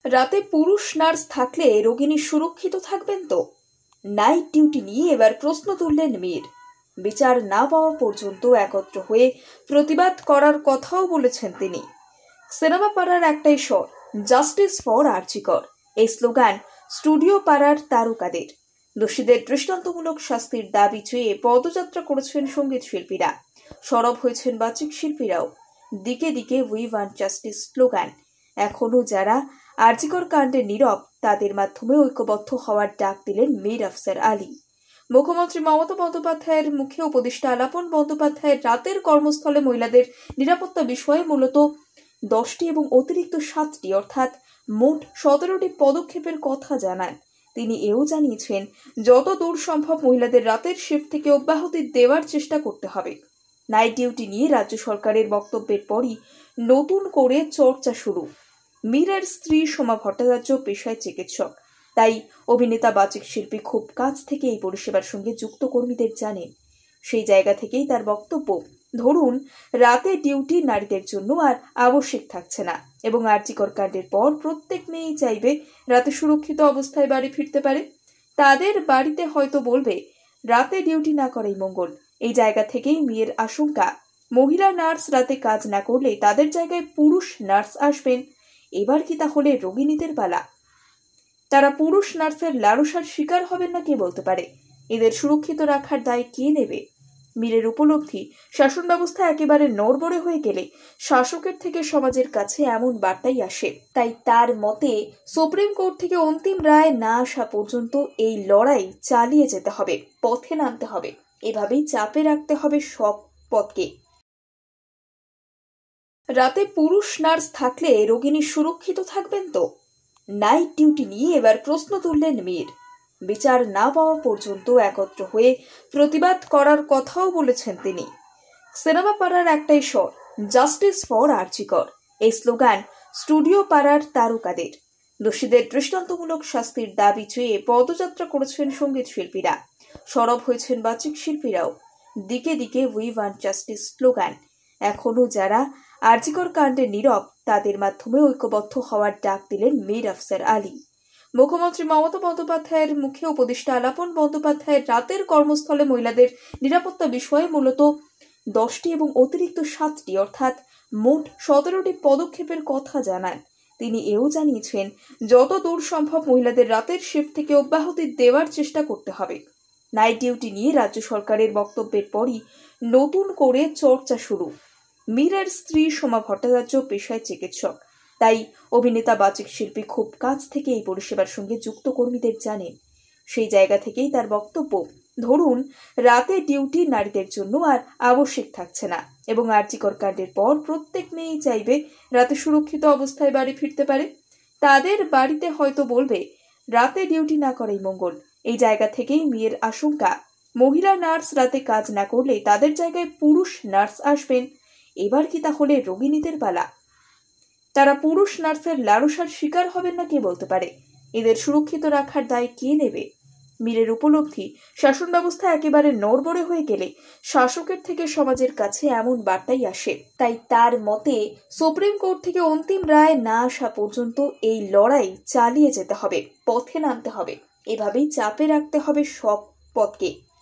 রাতে পুরুষ নার্স থাকলে রোগিনী সুরক্ষিত থাকবেন তো? নাইট ডিউটি নিয়ে এবার প্রশ্ন তুললেন মীর। বিচার না পাওয়া পর্যন্ত একত্র হয়ে প্রতিবাদ করার কথাও বলেছেন তিনি। সিনেমা পাড়ার একটাই স্বর, জাস্টিস ফর আরজি কর। এই স্লোগান স্টুডিও পাড়ার তারকাদের। দোষীদের দৃষ্টান্তমূলক শাস্তির দাবি চেয়ে পদযাত্রা করেছেন সঙ্গীত শিল্পীরা, সরব হয়েছেন বাচিক শিল্পীরাও। দিকে দিকে উই ওয়ান্ট জাস্টিস স্লোগান। এখনো যারা আরজিকর কাণ্ডে নীরব, তাদের মাধ্যমে ঐক্যবদ্ধ হওয়ার ডাক দিলেন মীর আফসার আলী। মুখ্যমন্ত্রী মমতা বন্দ্যোপাধ্যায়ের মুখে উপদেষ্টা আলাপন বন্দ্যোপাধ্যায়ের রাতের কর্মস্থলে মহিলাদের নিরাপত্তা বিষয়ে মূলত 10টি এবং অতিরিক্ত 7টি অর্থাৎ মোট 17টি পদক্ষেপের কথা জানান। তিনি এও জানিয়েছেন, যত দূর সম্ভব মহিলাদের রাতের শিফট থেকে অব্যাহতি দেওয়ার চেষ্টা করতে হবে। নাইট ডিউটি নিয়ে রাজ্য সরকারের বক্তব্যের পরই নতুন করে চর্চা শুরু। মীরের স্ত্রী সোমা ভট্টাচার্য পেশায় চিকিৎসক, তাই অভিনেতা বাচিক শিল্পী খুব কাছ থেকে এই পরিষেবার সঙ্গে যুক্ত কর্মীদের জানেন। সেই জায়গা থেকেই তার বক্তব্য, ধরুন রাতে ডিউটি নারীদের জন্য আর আবশ্যিক থাকছে না এবং আরজিকর কাণ্ডের পর প্রত্যেক মেয়েই চাইবে রাতে সুরক্ষিত অবস্থায় বাড়ি ফিরতে পারে। তাদের বাড়িতে হয়তো বলবে রাতে ডিউটি না করাই মঙ্গল। এই জায়গা থেকেই মেয়ের আশঙ্কা, মহিলা নার্স রাতে কাজ না করলে তাদের জায়গায় পুরুষ নার্স আসবেন। এবার কি তাহলে রোগিনীদের পালা? তারা পুরুষ নার্সের লালসার শিকার হবেন না কে বলতে পারে? এদের সুরক্ষিত রাখার দায় কে নেবে? মীরের উপলব্ধি, শাসন ব্যবস্থা একেবারে নড়বড়ে হয়ে গেলে শাসকের থেকে সমাজের কাছে এমন বার্তাই আসে। তাই তার মতে সুপ্রিম কোর্ট থেকে অন্তিম রায় না আসা পর্যন্ত এই লড়াই চালিয়ে যেতে হবে, পথে নামতে হবে। এভাবেই চাপে রাখতে হবে সব পথকে। রাতে পুরুষ নার্স থাকলে রোগিনী সুরক্ষিত থাকবেন তো? নাইট ডিউটি নিয়ে এবার প্রশ্ন তুললেন মীর। বিচার না পাওয়া পর্যন্ত একত্র হয়ে প্রতিবাদ করার কথাও বলেছেন তিনি। সিনেমা পাড়ার একটাই স্বর, জাস্টিস ফর আরজি কর। এই স্লোগান স্টুডিও পাড়ার তারকাদের। দোষীদের দৃষ্টান্তমূলক শাস্তির দাবি চেয়ে পদযাত্রা করেছেন সঙ্গীত শিল্পীরা, সরব হয়েছেন বাচিক শিল্পীরাও। দিকে দিকে উই ওয়ান্ট জাস্টিস স্লোগান। এখনো যারা আরজিকর কাণ্ডে নীরব, তাদের মাধ্যমে ঐক্যবদ্ধ হওয়ার ডাক দিলেন মীর আফসার আলী। মুখ্যমন্ত্রী মমতা বন্দ্যোপাধ্যায়ের মুখে উপদেষ্টা আলাপন বন্দ্যোপাধ্যায়ের রাতের কর্মস্থলে মহিলাদের নিরাপত্তা বিষয়ে মূলত 10টি এবং অতিরিক্ত 7টি অর্থাৎ মোট 17টি পদক্ষেপের কথা জানান। তিনি এও জানিয়েছেন, যত দূর সম্ভব মহিলাদের রাতের শিফট থেকে অব্যাহতি দেওয়ার চেষ্টা করতে হবে। নাইট ডিউটি নিয়ে রাজ্য সরকারের বক্তব্যের পরই নতুন করে চর্চা শুরু। মীরের স্ত্রী সোমা ভট্টাচার্য পেশায় চিকিৎসক, তাই অভিনেতা বাচিক শিল্পী খুব কাছ থেকে এই পরিষেবার সঙ্গে যুক্ত কর্মীদের জানেন। সেই জায়গা থেকেই তার বক্তব্য, ধরুন রাতে ডিউটি নারীদের জন্য আর আবশ্যিক থাকছে না এবং আরজিকর কাণ্ডের পর প্রত্যেক মেয়েই চাইবে রাতে সুরক্ষিত অবস্থায় বাড়ি ফিরতে পারে। তাদের বাড়িতে হয়তো বলবে রাতে ডিউটি না করাই মঙ্গল। এই জায়গা থেকেই মেয়ের আশঙ্কা, মহিলা নার্স রাতে কাজ না করলে তাদের জায়গায় পুরুষ নার্স আসবেন। এবার কি তাহলে রোগিনীদের পালা? তারা পুরুষ নার্সের লালসার শিকার হবেন না কে বলতে পারে? এদের সুরক্ষিত রাখার দায় কে নেবে? মীরের উপলব্ধি, শাসন ব্যবস্থা একেবারে নড়বড়ে হয়ে গেলে শাসকের থেকে সমাজের কাছে এমন বার্তাই আসে। তাই তার মতে সুপ্রিম কোর্ট থেকে অন্তিম রায় না আসা পর্যন্ত এই লড়াই চালিয়ে যেতে হবে, পথে নামতে হবে। এভাবেই চাপে রাখতে হবে সব পথকে।